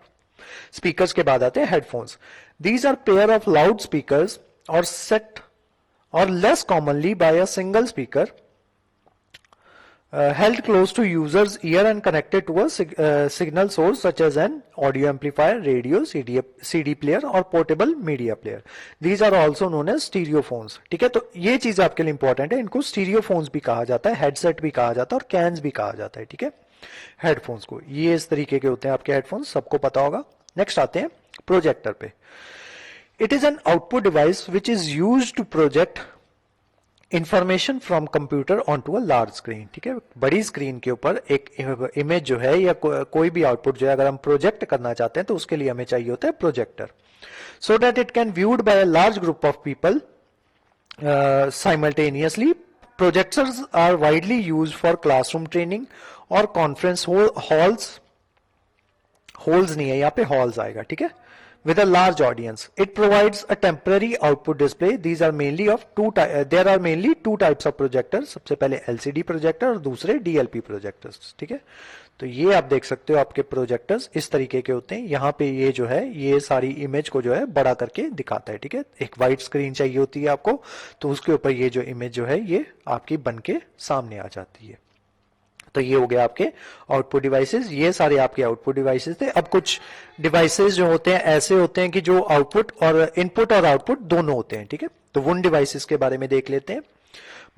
स्पीकर्स के बाद आते हैं headphones. These are pair of loud speakers or set or less commonly by a single speaker held close to user's ear and connected to a signal source such as an audio amplifier, radio, CD player और portable media player. These are also known as stereophones. ठीक है, तो ये चीज आपके लिए important है, इनको stereophones भी कहा जाता है, हेडसेट भी कहा जाता है और कैन्स भी कहा जाता है. ठीक है, हेडफोन्स को, ये इस तरीके के होते हैं आपके हेडफोन्स, सबको पता होगा. नेक्स्ट आते हैं प्रोजेक्टर पे. It is an output device which is used to project information from computer on to a large screen. ठीक है, बड़ी स्क्रीन के ऊपर एक इमेज जो है या कोई भी आउटपुट जो है अगर हम प्रोजेक्ट करना चाहते हैं तो उसके लिए हमें चाहिए होता है projector, so that it can viewed by a large group of people simultaneously. Projectors are widely used for classroom training और कॉन्फ्रेंस हॉल्स. होल्स नहीं है यहाँ पे, हॉल्स आएगा. ठीक है, with a large audience. It provides a temporary output display. These are mainly of there are mainly two types of projectors. सबसे पहले LCD projector और दूसरे DLP projectors. ठीक है, तो ये आप देख सकते हो आपके प्रोजेक्टर्स इस तरीके के होते हैं. यहाँ पे ये जो है ये सारी इमेज को जो है बड़ा करके दिखाता है. ठीक है, एक वाइड स्क्रीन चाहिए होती है आपको, तो उसके ऊपर ये जो इमेज जो है ये आपकी बन के सामने आ जाती है. तो ये हो गया आपके आउटपुट डिवाइसेस, ये सारे आपके आउटपुट डिवाइसेस थे. अब कुछ डिवाइसेस जो होते हैं ऐसे होते हैं कि जो आउटपुट और इनपुट और आउटपुट दोनों होते हैं. ठीक है, तो उन डिवाइसेस के बारे में देख लेते हैं.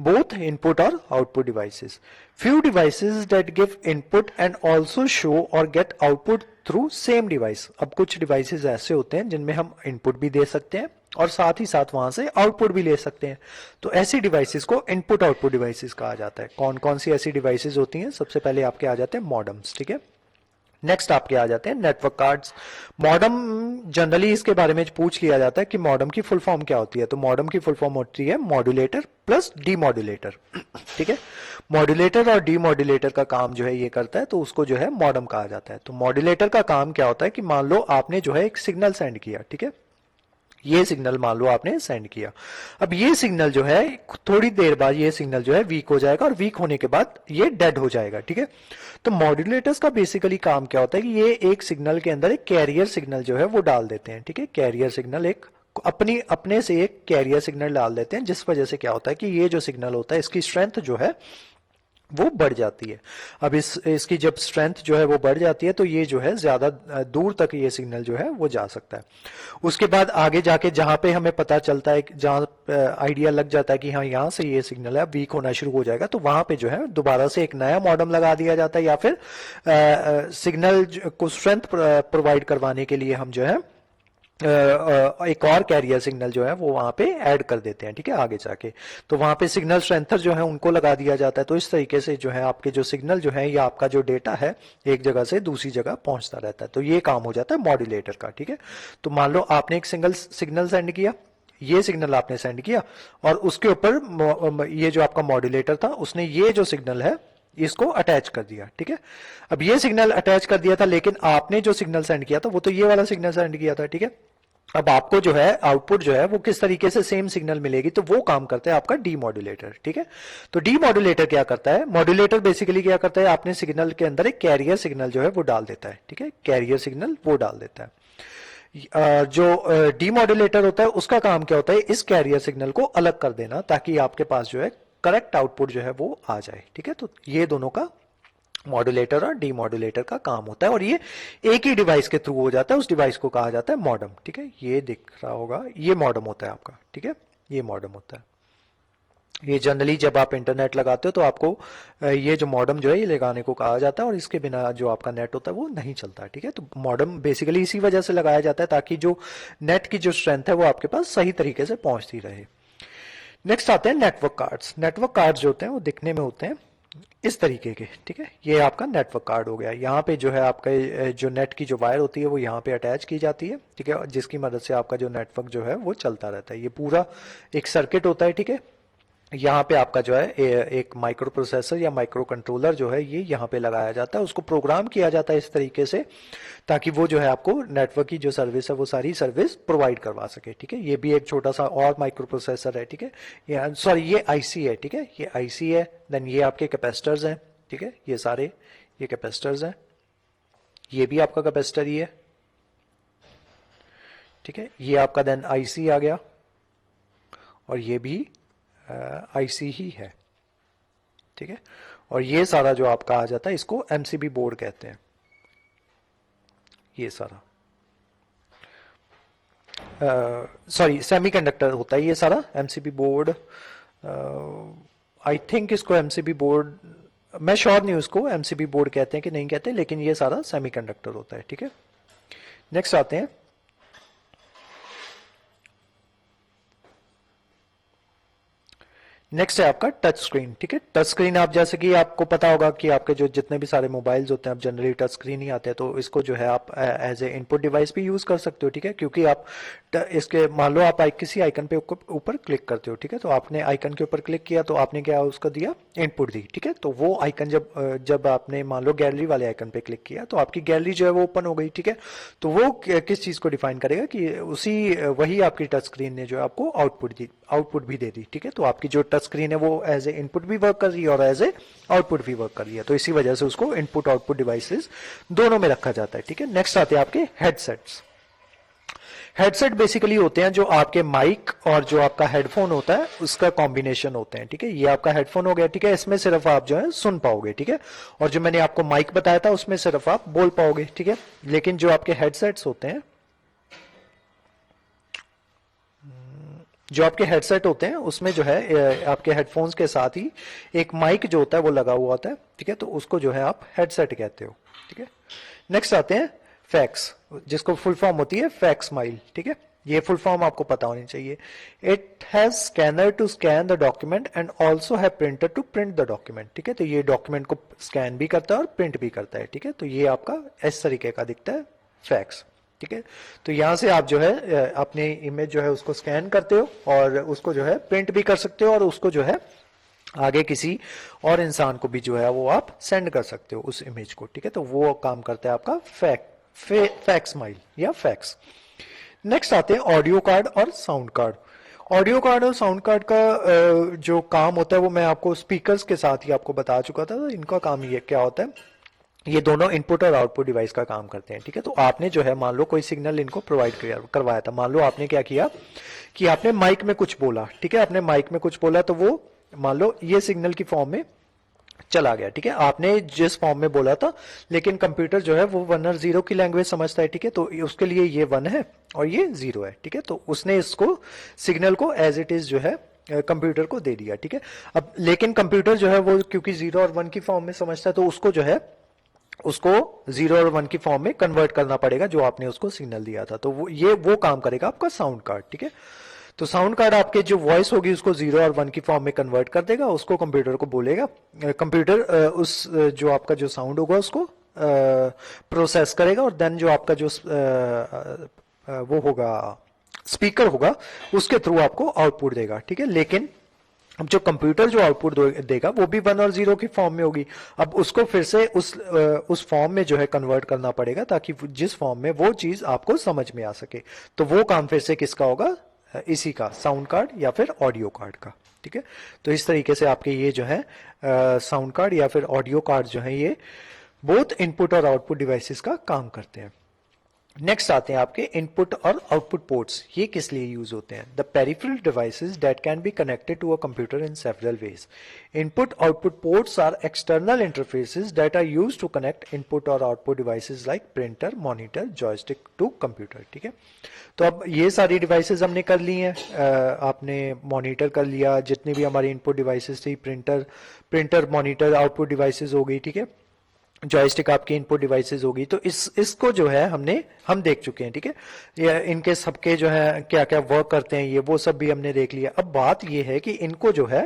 बोथ इनपुट और output devices. Few devices that give input and also show और get output through same device. अब कुछ डिवाइसेस ऐसे होते हैं जिनमें हम इनपुट भी दे सकते हैं और साथ ही साथ वहां से आउटपुट भी ले सकते हैं. तो ऐसी डिवाइसेस को इनपुट आउटपुट डिवाइसेस कहा जाता है. कौन कौन सी ऐसी डिवाइसेस होती हैं? सबसे पहले आपके आ जाते हैं मॉडेम्स. ठीक है, नेक्स्ट आपके आ जाते हैं नेटवर्क कार्ड्स. मॉडेम जनरली इसके बारे में पूछ लिया जाता है कि मॉडेम की फुल फॉर्म क्या होती है. तो मॉडेम की फुल फॉर्म होती है मॉड्यूलेटर प्लस डीमॉड्यूलेटर. ठीक है, मॉड्यूलेटर और डीमॉड्यूलेटर का काम जो है ये करता है, तो उसको जो है मॉडेम कहा जाता है. तो मॉड्यूलेटर का काम क्या होता है कि मान लो आपने जो है एक सिग्नल सेंड किया. ठीक है, ये सिग्नल मान लो आपने सेंड किया. अब ये सिग्नल जो है थोड़ी देर बाद ये सिग्नल जो है वीक हो जाएगा और वीक होने के बाद ये डेड हो जाएगा. ठीक है, तो मॉड्यूलेटर्स का बेसिकली काम क्या होता है कि ये एक सिग्नल के अंदर एक कैरियर सिग्नल जो है वो डाल देते हैं. ठीक है, कैरियर सिग्नल एक अपने से एक कैरियर सिग्नल डाल देते हैं, जिस वजह से क्या होता है कि ये जो सिग्नल होता है इसकी स्ट्रेंथ जो है वो बढ़ जाती है. अब इसकी जब स्ट्रेंथ जो है वो बढ़ जाती है तो ये जो है ज्यादा दूर तक ये सिग्नल जो है वो जा सकता है. उसके बाद आगे जाके जहां पे हमें पता चलता है, जहां आइडिया लग जाता है कि हाँ यहाँ से ये सिग्नल है वीक होना शुरू हो जाएगा, तो वहां पे जो है दोबारा से एक नया मॉडेम लगा दिया जाता है, या फिर सिग्नल को स्ट्रेंथ प्रोवाइड करवाने के लिए हम जो है एक और कैरियर सिग्नल जो है वो वहां पे ऐड कर देते हैं. ठीक है, आगे जाके तो वहां पे सिग्नल स्ट्रेंथर जो है उनको लगा दिया जाता है. तो इस तरीके से जो है आपके जो सिग्नल जो है या आपका जो डेटा है एक जगह से दूसरी जगह पहुंचता रहता है. तो ये काम हो जाता है मॉड्यूलेटर का. ठीक है, तो मान लो आपने एक सिंगल सिग्नल सेंड किया, ये सिग्नल आपने सेंड किया और उसके ऊपर ये जो आपका मॉड्यूलेटर था उसने ये जो सिग्नल है इसको अटैच कर दिया. ठीक है, अब ये सिग्नल अटैच कर दिया था, लेकिन आपने जो सिग्नल सेंड किया था वो तो ये वाला सिग्नल सेंड किया था. ठीक है, अब आपको जो है आउटपुट जो है वो किस तरीके से सेम सिग्नल मिलेगी, तो वो काम करता है आपका डीमॉड्यूलेटर. ठीक है, तो डीमॉड्यूलेटर क्या करता है? मॉड्यूलेटर बेसिकली क्या करता है, आपने सिग्नल के अंदर एक कैरियर सिग्नल जो है वो डाल देता है. ठीक है, कैरियर सिग्नल वो डाल देता है. जो डीमॉड्यूलेटर होता है उसका काम क्या होता है, इस कैरियर सिग्नल को अलग कर देना ताकि आपके पास जो है करेक्ट आउटपुट जो है वो आ जाए. ठीक है, तो ये दोनों का मॉड्यूलेटर और डीमॉड्यूलेटर का काम होता है और ये एक ही डिवाइस के थ्रू हो जाता है. उस डिवाइस को कहा जाता है मॉडेम. ठीक है, ये दिख रहा होगा, ये मॉडेम होता है आपका. ठीक है, ये मॉडेम होता है. ये जनरली जब आप इंटरनेट लगाते हो तो आपको ये जो मॉडेम जो है ये लगाने को कहा जाता है और इसके बिना जो आपका नेट होता है वो नहीं चलता. ठीक है, तो मॉडेम बेसिकली इसी वजह से लगाया जाता है ताकि जो नेट की जो स्ट्रेंथ है वो आपके पास सही तरीके से पहुंचती रहे. नेक्स्ट आते हैं नेटवर्क कार्ड्स. नेटवर्क कार्ड्स जो होते हैं वो दिखने में होते हैं इस तरीके के. ठीक है, ये आपका नेटवर्क कार्ड हो गया. यहाँ पे जो है आपका जो नेट की जो वायर होती है वो यहाँ पे अटैच की जाती है. ठीक है, जिसकी मदद से आपका जो नेटवर्क जो है वो चलता रहता है. ये पूरा एक सर्किट होता है. ठीक है, यहाँ पे आपका जो है एक माइक्रो प्रोसेसर या माइक्रो कंट्रोलर जो है ये यहाँ पे लगाया जाता है. उसको प्रोग्राम किया जाता है इस तरीके से ताकि वो जो है आपको नेटवर्क की जो सर्विस है वो सारी सर्विस प्रोवाइड करवा सके. ठीक है, ये भी एक छोटा सा और माइक्रो प्रोसेसर है. ठीक है, ये सॉरी ये आईसी है. ठीक है, ये आईसी है. देन ये आपके कैपेसिटर्स हैं. ठीक है, ये सारे ये कैपेसिटर्स हैं. ये भी आपका कैपेसिटर ही है. ठीक है, ये आपका देन आईसी आ गया और ये भी आईसी ही है. ठीक है। और ये सारा जो आपका आ जाता है इसको एमसीबी बोर्ड कहते हैं, ये सारा सॉरी सेमीकंडक्टर होता है ये सारा एमसीबी बोर्ड। आई थिंक इसको एमसीबी बोर्ड, मैं श्योर नहीं उसको एमसीबी बोर्ड कहते हैं कि नहीं कहते, लेकिन ये सारा सेमीकंडक्टर होता है, ठीक है। नेक्स्ट आते हैं, नेक्स्ट है आपका टच स्क्रीन, ठीक है। टच स्क्रीन आप जैसे कि आपको पता होगा कि आपके जो जितने भी सारे मोबाइल्स होते हैं अब जनरली टच स्क्रीन ही आते हैं, तो इसको जो है आप एज ए इनपुट डिवाइस भी यूज कर सकते हो, ठीक है। क्योंकि आप इसके मान लो आप किसी आइकन पे ऊपर क्लिक करते हो, ठीक है, तो आपने आइकन के ऊपर क्लिक किया तो आपने क्या उसको दिया, इनपुट दी, ठीक है। तो वो आइकन जब आपने मान लो गैलरी वाले आइकन पे क्लिक किया तो आपकी गैलरी जो है वो ओपन हो गई, ठीक है। तो वो किस चीज को डिफाइन करेगा कि उसी वही आपकी टच स्क्रीन ने जो है आपको आउटपुट भी दे दी, ठीक है। तो आपकी जो टच स्क्रीन है वो एज ए इनपुट भी वर्क कर रही है और एज ए आउटपुट भी वर्क कर रही है, तो इसी वजह से उसको इनपुट आउटपुट डिवाइसेस दोनों में रखा जाता है, ठीक है। नेक्स्ट आते हैं आपके हेडसेट्स। हेडसेट बेसिकली होते हैं जो आपके माइक और जो आपका हेडफोन होता है उसका कॉम्बिनेशन होते हैं, ठीक है। ये आपका हेडफोन हो गया, ठीक है, इसमें सिर्फ आप जो है सुन पाओगे, ठीक है। और जो मैंने आपको माइक बताया था उसमें सिर्फ आप बोल पाओगे, ठीक है। लेकिन जो आपके हेडसेट्स होते हैं, जो आपके हेडसेट होते हैं उसमें जो है आपके हेडफोन्स के साथ ही एक माइक जो होता है वो लगा हुआ होता है, ठीक है। तो उसको जो है आप हेडसेट कहते हो, ठीक है। नेक्स्ट आते हैं फैक्स, जिसको फुल फॉर्म होती है फैक्स स्माइल, ठीक है। ये फुल फॉर्म आपको पता होनी चाहिए। It has scanner to scan the document and also है printer to print the document, ठीक है। तो ये डॉक्यूमेंट को स्कैन भी करता है और प्रिंट भी करता है, ठीक है। तो ये आपका इस तरीके का दिखता है फैक्स, ठीक है। तो यहां से आप जो है अपने इमेज जो है उसको स्कैन करते हो और उसको जो है प्रिंट भी कर सकते हो और उसको जो है आगे किसी और इंसान को भी जो है वो आप सेंड कर सकते हो उस इमेज को, ठीक है। तो वो काम करता है आपका फैक्स स्माइल या फैक्स। नेक्स्ट आते हैं ऑडियो कार्ड और साउंड कार्ड। ऑडियो कार्ड और साउंड कार्ड का जो काम होता है वो मैं आपको स्पीकर्स के साथ ही आपको बता चुका था। इनका काम ये क्या होता है, ये दोनों इनपुट और आउटपुट डिवाइस का काम करते हैं, ठीक है। तो आपने जो है मान लो कोई सिग्नल इनको प्रोवाइड करवाया था, मान लो आपने क्या किया कि आपने माइक में कुछ बोला, ठीक है। आपने माइक में कुछ बोला तो वो मान लो ये सिग्नल की फॉर्म में चला गया, ठीक है। आपने जिस फॉर्म में बोला था, लेकिन कंप्यूटर जो है वो 1 और 0 की लैंग्वेज समझता है, ठीक है। तो उसके लिए ये 1 है और ये 0 है, ठीक है। तो उसने इसको सिग्नल को एज इट इज जो है कंप्यूटर को दे दिया, ठीक है। अब लेकिन कंप्यूटर जो है वो क्योंकि 0 और 1 की फॉर्म में समझता है तो उसको जो है उसको 0 और 1 की फॉर्म में कन्वर्ट करना पड़ेगा जो आपने उसको सिग्नल दिया था। तो वो काम करेगा आपका साउंड कार्ड, ठीक है। तो साउंड कार्ड आपके जो वॉइस होगी उसको 0 और 1 की फॉर्म में कन्वर्ट कर देगा, उसको कंप्यूटर को बोलेगा, कंप्यूटर उस जो आपका जो साउंड होगा उसको प्रोसेस करेगा और देन जो आपका जो वो होगा स्पीकर होगा उसके थ्रू आपको आउटपुट देगा, ठीक है। लेकिन अब जो कंप्यूटर जो आउटपुट देगा वो भी 1 और 0 की फॉर्म में होगी। अब उसको फिर से उस फॉर्म में जो है कन्वर्ट करना पड़ेगा ताकि जिस फॉर्म में वो चीज आपको समझ में आ सके। तो वो काम फिर से किसका होगा, इसी का साउंड कार्ड या फिर ऑडियो कार्ड का, ठीक है। तो इस तरीके से आपके ये जो है साउंड कार्ड या फिर ऑडियो कार्ड जो है ये बोथ इनपुट और आउटपुट डिवाइसेस का काम करते हैं। नेक्स्ट आते हैं आपके इनपुट और आउटपुट पोर्ट्स। ये किस लिए यूज होते हैं, the peripheral devices that can be connected to a computer in several ways. Input output ports are external interfaces that are used to connect input और output devices like printer, monitor, joystick to computer, ठीक है। तो अब ये सारी devices हमने कर ली हैं, आपने मॉनिटर कर लिया, जितनी भी हमारी इनपुट डिवाइसेस थी, प्रिंटर मॉनिटर आउटपुट डिवाइसेस हो गई, ठीक है। जॉयस्टिक आपकी इनपुट डिवाइसेस होगी। तो इसको जो है हम देख चुके हैं, ठीक है। ये इनके सबके जो है क्या क्या वर्क करते हैं ये वो सब भी हमने देख लिया। अब बात ये है कि इनको जो है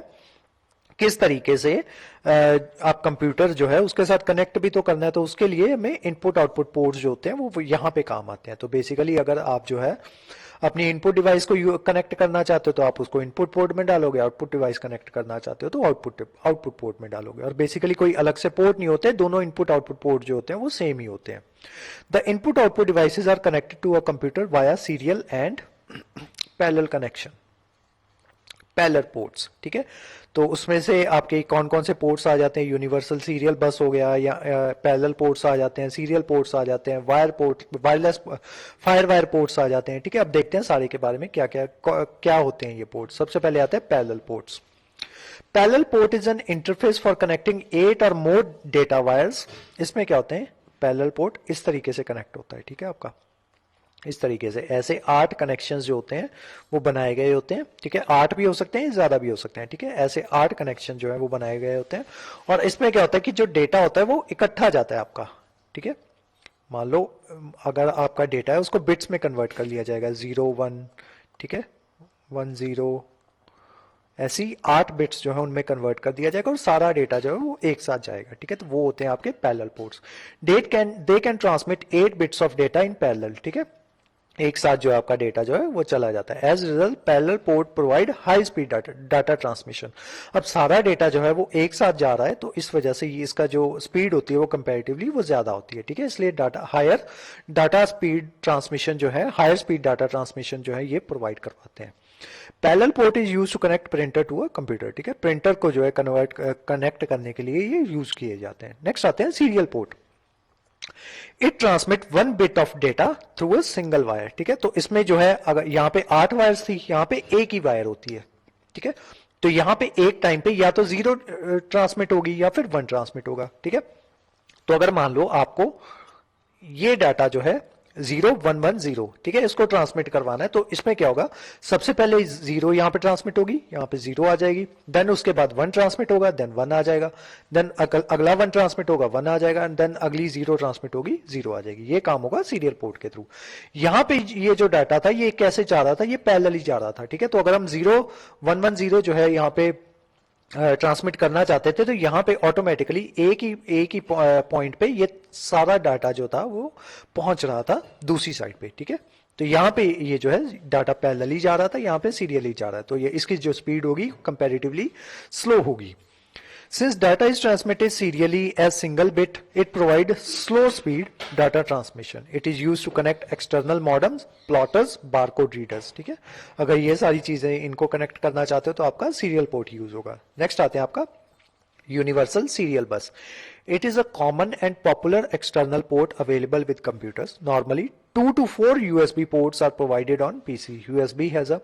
किस तरीके से आप कंप्यूटर जो है उसके साथ कनेक्ट भी तो करना है, तो उसके लिए हमें इनपुट आउटपुट पोर्ट्स जो होते हैं वो यहाँ पे काम आते हैं। तो बेसिकली अगर आप जो है अपनी इनपुट डिवाइस को कनेक्ट करना चाहते हो तो आप उसको इनपुट पोर्ट में डालोगे, आउटपुट डिवाइस कनेक्ट करना चाहते हो तो आउटपुट पोर्ट में डालोगे। और बेसिकली कोई अलग से पोर्ट नहीं होते, दोनों इनपुट आउटपुट पोर्ट जो होते हैं वो सेम ही होते हैं। The input output devices are connected to a computer via serial and parallel connection, parallel ports, ठीक है। तो उसमें से आपके कौन कौन से पोर्ट्स आ जाते हैं, यूनिवर्सल सीरियल बस हो गया या पैरेलल पोर्ट्स आ जाते हैं, सीरियल पोर्ट्स आ जाते हैं, वायरलेस फायर वायर पोर्ट्स आ जाते हैं, ठीक है। अब देखते हैं सारे के बारे में क्या क्या क्या होते हैं ये पोर्ट्स। सबसे पहले आते हैं parallel ports. Parallel port is an interface for connecting 8 और मोर डेटा वायर्स। इसमें क्या होते हैं, पैरेलल पोर्ट इस तरीके से कनेक्ट होता है, ठीक है, आपका इस तरीके से ऐसे 8 कनेक्शंस जो होते हैं वो बनाए गए होते हैं, ठीक है, 8 भी हो सकते हैं, ज्यादा भी हो सकते हैं, ठीक है, ऐसे 8 कनेक्शन जो है वो बनाए गए होते हैं। और इसमें क्या होता है कि जो डेटा होता है वो इकट्ठा जाता है आपका, ठीक है। मान लो अगर आपका डेटा है उसको बिट्स में कन्वर्ट कर लिया जाएगा, 0 1, ठीक है, 1 0, ऐसी 8 बिट्स जो है उनमें कन्वर्ट कर दिया जाएगा और सारा डेटा जो है वो एक साथ जाएगा, ठीक है। तो वो होते हैं आपके parallel ports. They can transmit 8 bits of data in parallel, ठीक है, एक साथ जो है आपका डेटा जो है वो चला जाता है। As result parallel port provide high speed data transmission. अब सारा डेटा जो है वो एक साथ जा रहा है तो इस वजह से इसका जो स्पीड होती है वो कंपैरेटिवली वो ज्यादा होती है, ठीक है, इसलिए हायर डाटा स्पीड ट्रांसमिशन जो है, हायर स्पीड डाटा ट्रांसमिशन जो है ये प्रोवाइड करवाते हैं। Parallel port is use to connect printer to a computer, ठीक है, प्रिंटर को जो है कनेक्ट करने के लिए ये यूज किए जाते हैं। नेक्स्ट आते हैं serial port. It transmit 1 bit of data through a single wire, ठीक है। तो इसमें जो है अगर यहाँ पे 8 वायर्स थी, यहाँ पे एक ही वायर होती है, ठीक है। तो यहाँ पे एक टाइम पे या तो 0 ट्रांसमिट होगी या फिर 1 ट्रांसमिट होगा, ठीक है। तो अगर मान लो आपको ये डाटा जो है 0110, ठीक है, इसको ट्रांसमिट करवाना है तो इसमें क्या होगा, सबसे पहले 0 यहां पे ट्रांसमिट होगी, यहां पे 0 आ जाएगी, देन उसके बाद 1 ट्रांसमिट होगा, देन 1 आ जाएगा, देन अगला 1 ट्रांसमिट होगा, 1 आ जाएगा, देन अगली 0 ट्रांसमिट होगी, 0 आ जाएगी। ये काम होगा सीरियल पोर्ट के थ्रू। यहां पे ये जो डाटा था ये कैसे जा रहा था, ये पैरेलली जा रहा था, ठीक है। तो अगर हम 0110 जो है यहाँ पे ट्रांसमिट करना चाहते थे तो यहाँ पे ऑटोमेटिकली एक ही पॉइंट पे ये सारा डाटा जो था वो पहुंच रहा था दूसरी साइड पे, ठीक है। तो यहाँ पे ये जो है डाटा पैरेलली जा रहा था, यहाँ पे सीरियली जा रहा है, तो ये इसकी जो स्पीड होगी कंपैरेटिवली स्लो होगी। Since data is transmitted serially as single bit, it provides slow speed data transmission. It is used to connect external modems, plotters, barcode readers. ठीक है, अगर ये सारी चीजें इनको कनेक्ट करना चाहते हो तो आपका सीरियल पोर्ट यूज होगा। नेक्स्ट आते हैं आपका यूनिवर्सल सीरियल बस। It is a common and popular external port available with computers. Normally, 2 to 4 USB ports are provided on PC. USB has a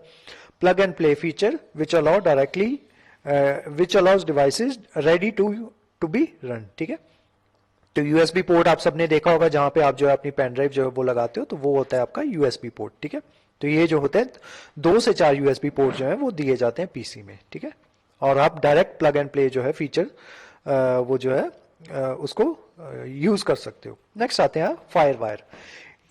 plug and play feature which allows devices ready to be run, ठीक है। तो USB port आप सबने देखा होगा जहां पे आप जो है अपनी पेन ड्राइव जो है वो लगाते हो, तो वो होता है आपका यूएसबी पोर्ट, ठीक है। तो ये जो होते हैं 2 से 4 यूएसबी पोर्ट जो है वो दिए जाते हैं पीसी में, ठीक है। और आप डायरेक्ट प्लग एंड प्ले जो है फीचर वो जो है उसको यूज कर सकते हो। नेक्स्ट आते हैं fire wire.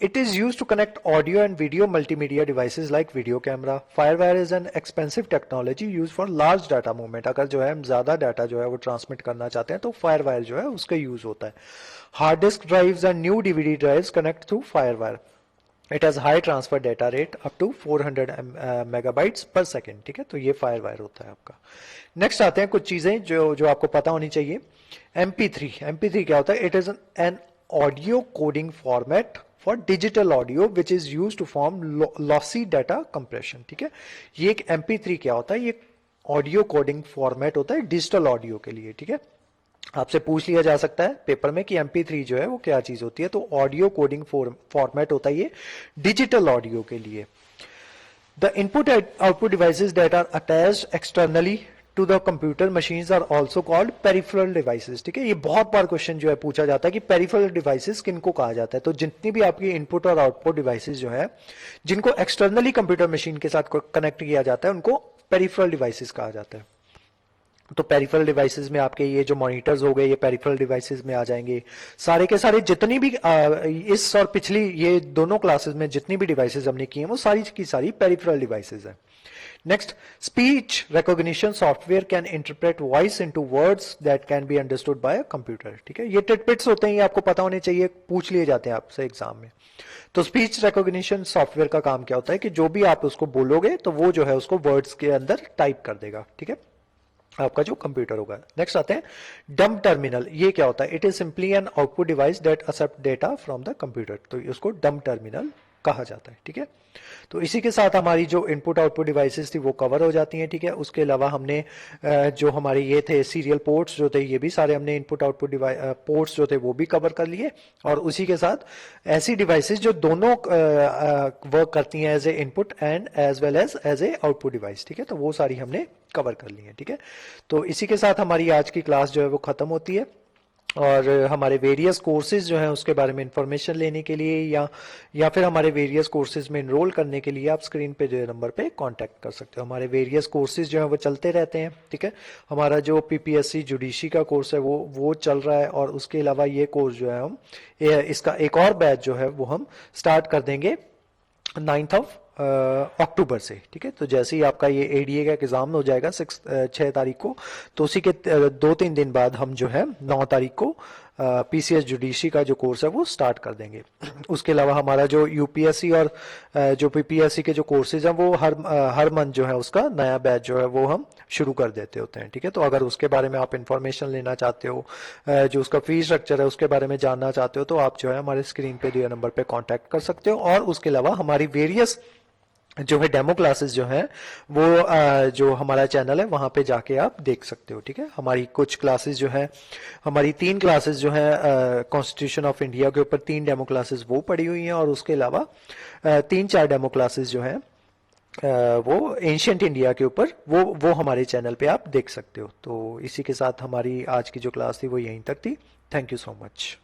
It is used to connect audio and video multimedia devices like video camera. Firewire is an expensive technology used for large data movement. अगर जो है हम ज्यादा डाटा जो है वो ट्रांसमिट करना चाहते हैं तो Firewire जो है उसका यूज होता है। Hard disk drives and new DVD drives connect through Firewire. It has high transfer data rate up to 400 megabytes per second, ठीक है। तो ये Firewire होता है आपका। नेक्स्ट आते हैं कुछ चीजें जो आपको पता होनी चाहिए। MP3 क्या होता है? It is an audio coding format for digital audio which is use to form lossy data compression, ठीक है। ये एक MP3 क्या होता है, ये ऑडियो कोडिंग फॉर्मेट होता है डिजिटल ऑडियो के लिए, ठीक है। आपसे पूछ लिया जा सकता है पेपर में कि MP3 जो है वो क्या चीज होती है, तो ऑडियो कोडिंग फॉर्मेट होता है ये डिजिटल ऑडियो के लिए। The input output devices that are attached externally to the computer machines are also called peripheral devices, ठीक है। ये बहुत बार क्वेश्चन जो है पूछा जाता है कि पेरिफेरल डिवाइसेस किनको कहा जाता है। तो जितनी भी आपकी इनपुट और आउटपुट डिवाइसेस जो है जिनको एक्सटर्नली कंप्यूटर मशीन के साथ कनेक्ट किया जाता है उनको पेरिफेरल डिवाइसेस कहा जाता है। तो पेरिफेरल डिवाइसेस में आपके ये जो मॉनिटर्स हो गए ये पेरिफेरल डिवाइसेस में आ जाएंगे। सारे के सारे जितनी भी इस और पिछली ये दोनों क्लासेस में जितनी भी डिवाइसेस हमने की हैं वो सारी की सारी पेरिफेरल डिवाइसेस हैं। Next, speech recognition software can interpret voice into words that can be understood by a computer, ठीक है। ये टिटबिट्स होते हैं, ये आपको पता होने चाहिए, पूछ लिए जाते हैं आपसे एग्जाम में। तो स्पीच रिकॉग्निशन सॉफ्टवेयर का काम क्या होता है कि जो भी आप उसको बोलोगे तो वो जो है उसको वर्ड्स के अंदर टाइप कर देगा, ठीक है, आपका जो कंप्यूटर होगा। नेक्स्ट आते हैं डम टर्मिनल। ये क्या होता है? It is simply an output device that accept data from the computer. तो उसको डम टर्मिनल कहा जाता है। ठीक है, तो इसी के साथ हमारी जो इनपुट आउटपुट डिवाइसेस थी वो कवर हो जाती हैं। ठीक है, उसके अलावा हमने जो हमारे ये थे सीरियल पोर्ट्स जो थे, ये भी सारे हमने इनपुट आउटपुट पोर्ट्स जो थे वो भी कवर कर लिए। और उसी के साथ ऐसी डिवाइसेस जो दोनों वर्क करती हैं as a input and as well as a output device. ठीक है, तो वो सारी हमने कवर कर ली है। ठीक है, तो इसी के साथ हमारी आज की क्लास जो है वो खत्म होती है। और हमारे वेरियस कोर्सेज जो हैं उसके बारे में इंफॉर्मेशन लेने के लिए या फिर हमारे वेरियस कोर्सेज में इनरोल करने के लिए आप स्क्रीन पे जो है नंबर पे कांटेक्ट कर सकते हो। हमारे वेरियस कोर्सेज जो हैं वो चलते रहते हैं। ठीक है, हमारा जो पीपीएससी जुडिशरी का कोर्स है वो चल रहा है, और उसके अलावा ये कोर्स जो है हम इसका एक और बैच जो है वो हम स्टार्ट कर देंगे 9 अक्टूबर से। ठीक है, तो जैसे ही आपका ये एडीए का एग्जाम हो जाएगा 6 तारीख को, तो उसी के 2-3 दिन बाद हम जो है 9 तारीख को पीसीएस जुडिशरी का जो कोर्स है वो स्टार्ट कर देंगे। उसके अलावा हमारा जो यूपीएससी और जो पीपीएससी के जो कोर्सेज हैं वो हर मंथ जो है उसका नया बैच जो है वो हम शुरू कर देते होते हैं। ठीक है, तो अगर उसके बारे में आप इंफॉर्मेशन लेना चाहते हो, जो उसका फीस स्ट्रक्चर है उसके बारे में जानना चाहते हो, तो आप जो है हमारे स्क्रीन पे दिए नंबर पे कांटेक्ट कर सकते हो। और उसके अलावा हमारी वेरियस जो है डेमो क्लासेस जो हैं वो जो हमारा चैनल है वहां पे जाके आप देख सकते हो। ठीक है, हमारी कुछ क्लासेस जो है, हमारी 3 क्लासेस जो है कॉन्स्टिट्यूशन ऑफ इंडिया के ऊपर 3 डेमो क्लासेस वो पड़ी हुई हैं, और उसके अलावा 3-4 डेमो क्लासेस जो हैं वो एंशियंट इंडिया के ऊपर वो हमारे चैनल पे आप देख सकते हो। तो इसी के साथ हमारी आज की जो क्लास थी वो यहीं तक थी। Thank you so much.